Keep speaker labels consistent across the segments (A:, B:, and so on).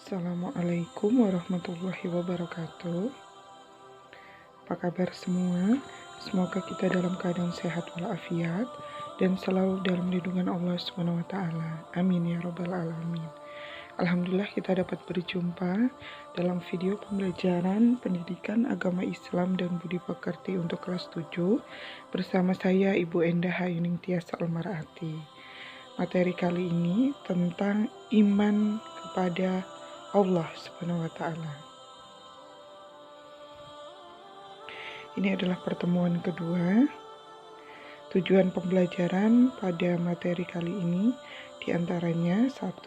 A: Assalamualaikum warahmatullahi wabarakatuh. Apa kabar semua? Semoga kita dalam keadaan sehat walafiat dan selalu dalam lindungan Allah Subhanahu wa taala. Amin ya rabbal alamin. Alhamdulillah kita dapat berjumpa dalam video pembelajaran pendidikan agama Islam dan budi pekerti untuk kelas 7 bersama saya Ibu Endah Hayuning Tiasa Almarati. Materi kali ini tentang iman kepada Allah Subhanahu wa taala. Ini adalah pertemuan kedua. Tujuan pembelajaran pada materi kali ini diantaranya 1.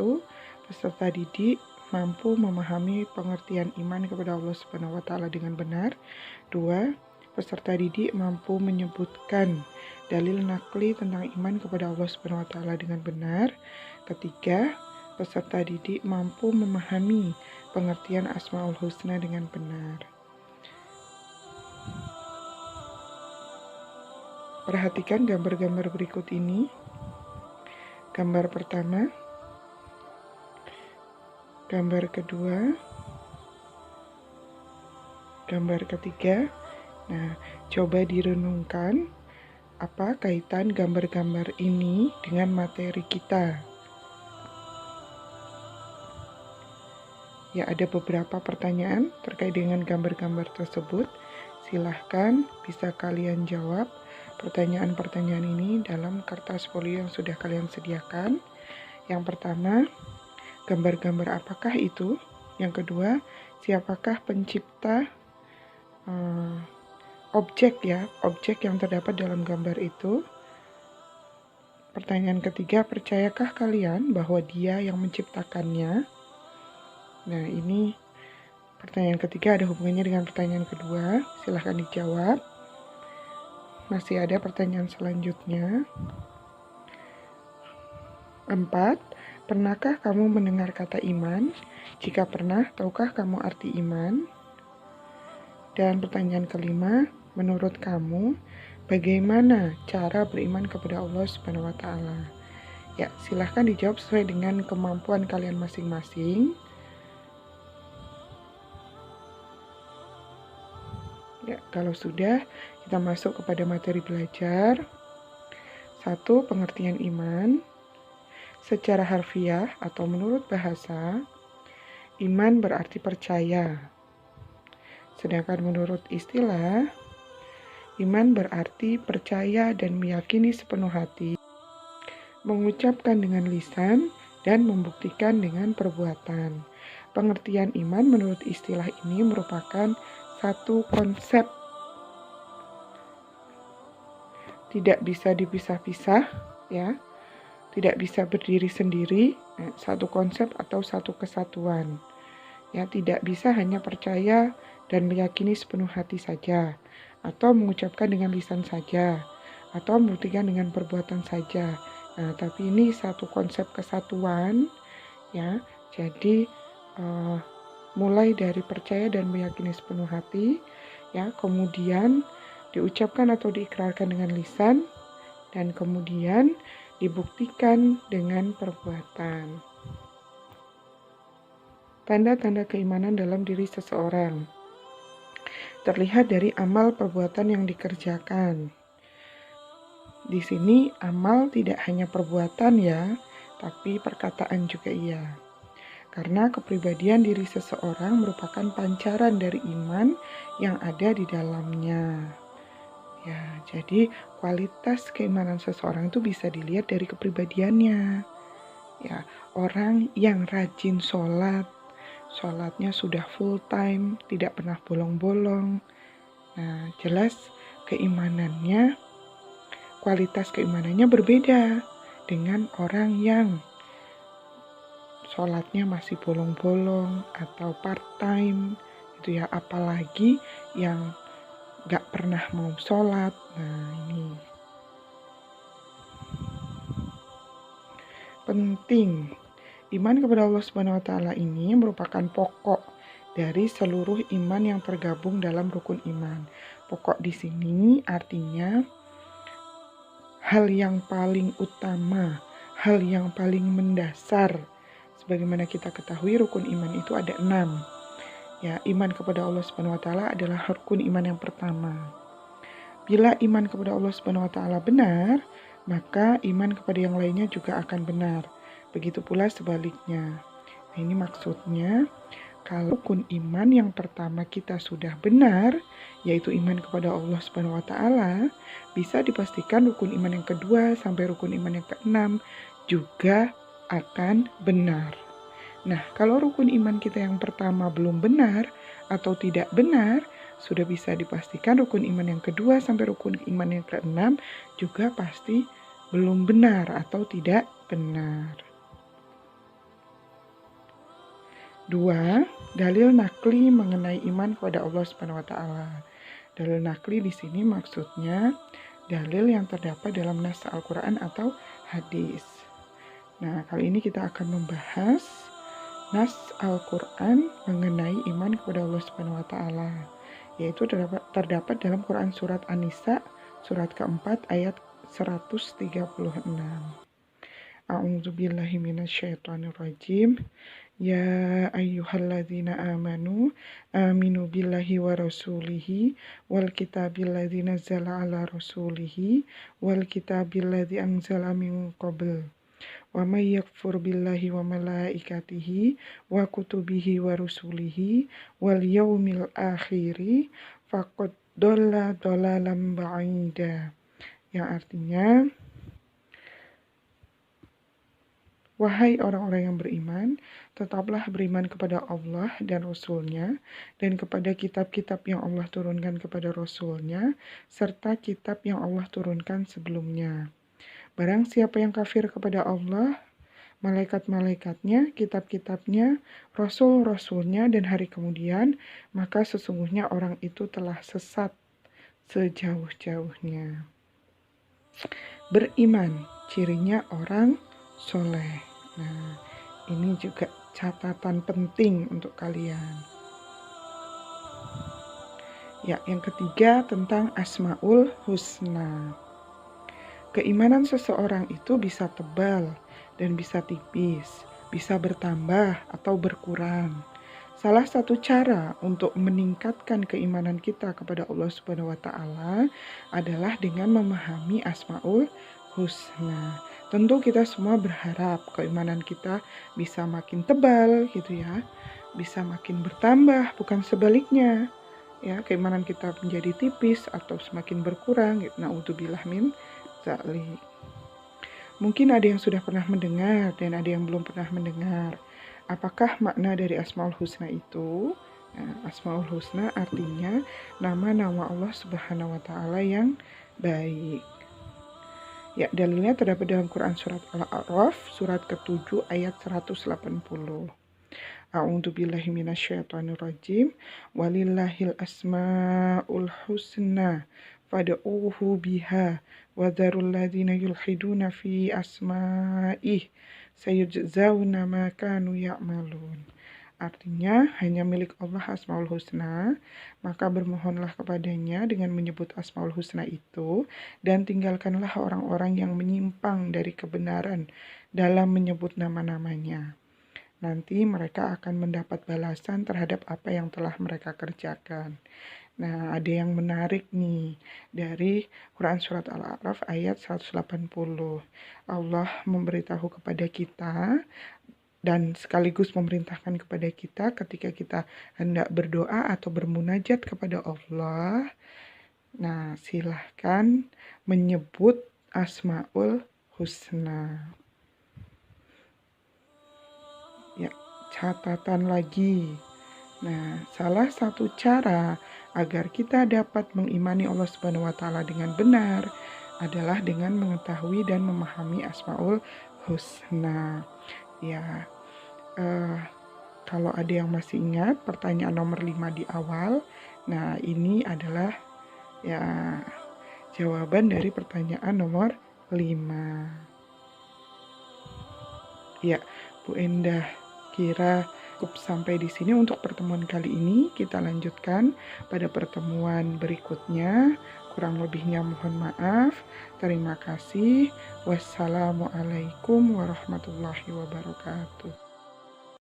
A: Peserta didik mampu memahami pengertian iman kepada Allah Subhanahu wa taala dengan benar. 2. Peserta didik mampu menyebutkan dalil nakli tentang iman kepada Allah Subhanahu wa taala dengan benar. 3. Peserta didik mampu memahami pengertian Asmaul Husna dengan benar. Perhatikan gambar-gambar berikut ini. Gambar pertama, gambar kedua, gambar ketiga. Nah, coba direnungkan apa kaitan gambar-gambar ini dengan materi kita. Ya, ada beberapa pertanyaan terkait dengan gambar-gambar tersebut. Silahkan bisa kalian jawab pertanyaan-pertanyaan ini dalam kertas folio yang sudah kalian sediakan. Yang pertama, gambar-gambar apakah itu? Yang kedua, siapakah pencipta objek yang terdapat dalam gambar itu? Pertanyaan ketiga, percayakah kalian bahwa Dia yang menciptakannya? Nah, ini pertanyaan ketiga ada hubungannya dengan pertanyaan kedua. Silahkan dijawab. Masih ada pertanyaan selanjutnya. 4. Pernahkah kamu mendengar kata iman? Jika pernah, tahukah kamu arti iman? Dan pertanyaan kelima, menurut kamu, bagaimana cara beriman kepada Allah Subhanahu wa taala? Ya, silahkan dijawab sesuai dengan kemampuan kalian masing-masing. Ya, kalau sudah, kita masuk kepada materi belajar. 1. Pengertian iman. Secara harfiah atau menurut bahasa, iman berarti percaya. Sedangkan menurut istilah, iman berarti percaya dan meyakini sepenuh hati, mengucapkan dengan lisan, dan membuktikan dengan perbuatan. Pengertian iman menurut istilah ini merupakan satu konsep, tidak bisa dipisah-pisah, ya, tidak bisa berdiri sendiri, satu konsep atau satu kesatuan, ya, tidak bisa hanya percaya dan meyakini sepenuh hati saja, atau mengucapkan dengan lisan saja, atau membuktikan dengan perbuatan saja. Nah, tapi ini satu konsep kesatuan, ya. Jadi mulai dari percaya dan meyakini sepenuh hati, ya, kemudian diucapkan atau diikrarkan dengan lisan, dan kemudian dibuktikan dengan perbuatan. Tanda-tanda keimanan dalam diri seseorang terlihat dari amal perbuatan yang dikerjakan. Di sini amal tidak hanya perbuatan ya, tapi perkataan juga iya. Karena kepribadian diri seseorang merupakan pancaran dari iman yang ada di dalamnya. Ya, jadi kualitas keimanan seseorang itu bisa dilihat dari kepribadiannya. Ya, orang yang rajin sholatnya sudah full time, tidak pernah bolong-bolong. Nah, jelas kualitas keimanannya berbeda dengan orang yang sholatnya masih bolong-bolong atau part-time, gitu ya, apalagi yang gak pernah mau sholat. Nah, ini penting. Iman kepada Allah Subhanahu wa taala ini merupakan pokok dari seluruh iman yang tergabung dalam rukun iman. Pokok di sini artinya hal yang paling utama, hal yang paling mendasar sebagaimana kita ketahui rukun iman itu ada 6. Ya, iman kepada Allah Subhanahu wa taala adalah rukun iman yang pertama. Bila iman kepada Allah Subhanahu wa taala benar, maka iman kepada yang lainnya juga akan benar. Begitu pula sebaliknya. Nah, ini maksudnya kalau rukun iman yang pertama kita sudah benar, yaitu iman kepada Allah Subhanahu wa taala, bisa dipastikan rukun iman yang kedua sampai rukun iman yang keenam juga akan benar. Nah, kalau rukun iman kita yang pertama belum benar atau tidak benar, sudah bisa dipastikan rukun iman yang kedua sampai rukun iman yang keenam juga pasti belum benar atau tidak benar. 2. Dalil nakli mengenai iman kepada Allah Subhanahu wa taala. Dalil nakli di sini maksudnya dalil yang terdapat dalam nas Al-Qur'an atau hadis. Nah, kali ini kita akan membahas nas Al-Qur'an mengenai iman kepada Allah Subhanahu wa taala, yaitu terdapat dalam Quran surat An-Nisa surat keempat ayat 136. A'udzubillahi minasyaitonirrajim. Ya ayyuhalladzina amanu aminu billahi wa rasulihi wal kitabil ladzi nazzala ala rasulihi wal kitabil ladzi anzala min qabl wa may yakfur billahi wa malaikatihi wa kutubihi wa rusulihi wal yaumil akhiri faqad dhalla dhalalan ba'ida. Yang artinya, wahai orang-orang yang beriman, tetaplah beriman kepada Allah dan Rasul-Nya, dan kepada kitab-kitab yang Allah turunkan kepada Rasul-Nya, serta kitab yang Allah turunkan sebelumnya. Barang siapa yang kafir kepada Allah, malaikat-malaikatnya, kitab-kitabnya, Rasul-Rasul-Nya, dan hari kemudian, maka sesungguhnya orang itu telah sesat sejauh-jauhnya. Beriman, cirinya orang soleh. Nah, ini juga catatan penting untuk kalian. Ya, yang ketiga tentang Asmaul Husna. Keimanan seseorang itu bisa tebal dan bisa tipis, bisa bertambah atau berkurang. Salah satu cara untuk meningkatkan keimanan kita kepada Allah Subhanahu wa taala adalah dengan memahami Asmaul Husna. Tentu kita semua berharap keimanan kita bisa makin tebal gitu ya, bisa makin bertambah, bukan sebaliknya. Ya, keimanan kita menjadi tipis atau semakin berkurang gitu. Na'udzubillah min dzalik. Mungkin ada yang sudah pernah mendengar dan ada yang belum pernah mendengar. Apakah makna dari Asmaul Husna itu? Nah, Asmaul Husna artinya nama-nama Allah Subhanahu wa taala yang baik. Ya, dalilnya terdapat dalam Quran surat Al-A'raf surat ke-7 ayat 180. A'udzubillahi minasyaitonirrajim. Walillahil asmaul husna fad'uuhu biha wa dzarul ladzina yulhiduna fi asma'ih sayujzauna ma kanu ya'malun. Artinya, hanya milik Allah Asmaul Husna, maka bermohonlah kepadanya dengan menyebut Asmaul Husna itu, dan tinggalkanlah orang-orang yang menyimpang dari kebenaran dalam menyebut nama-namanya. Nanti mereka akan mendapat balasan terhadap apa yang telah mereka kerjakan. Nah, ada yang menarik nih dari Quran Surat Al-A'raf ayat 180. Allah memberitahu kepada kita dan sekaligus memerintahkan kepada kita ketika kita hendak berdoa atau bermunajat kepada Allah. Nah, silahkan menyebut Asmaul Husna. Ya, catatan lagi. Nah, salah satu cara agar kita dapat mengimani Allah Subhanahu wa taala dengan benar adalah dengan mengetahui dan memahami Asmaul Husna. Ya, kalau ada yang masih ingat pertanyaan nomor 5 di awal, nah ini adalah ya jawaban dari pertanyaan nomor 5. Ya, Bu Endah, kira cukup sampai di sini untuk pertemuan kali ini. Kita lanjutkan pada pertemuan berikutnya. Kurang lebihnya mohon maaf. Terima kasih. Wassalamualaikum warahmatullahi wabarakatuh.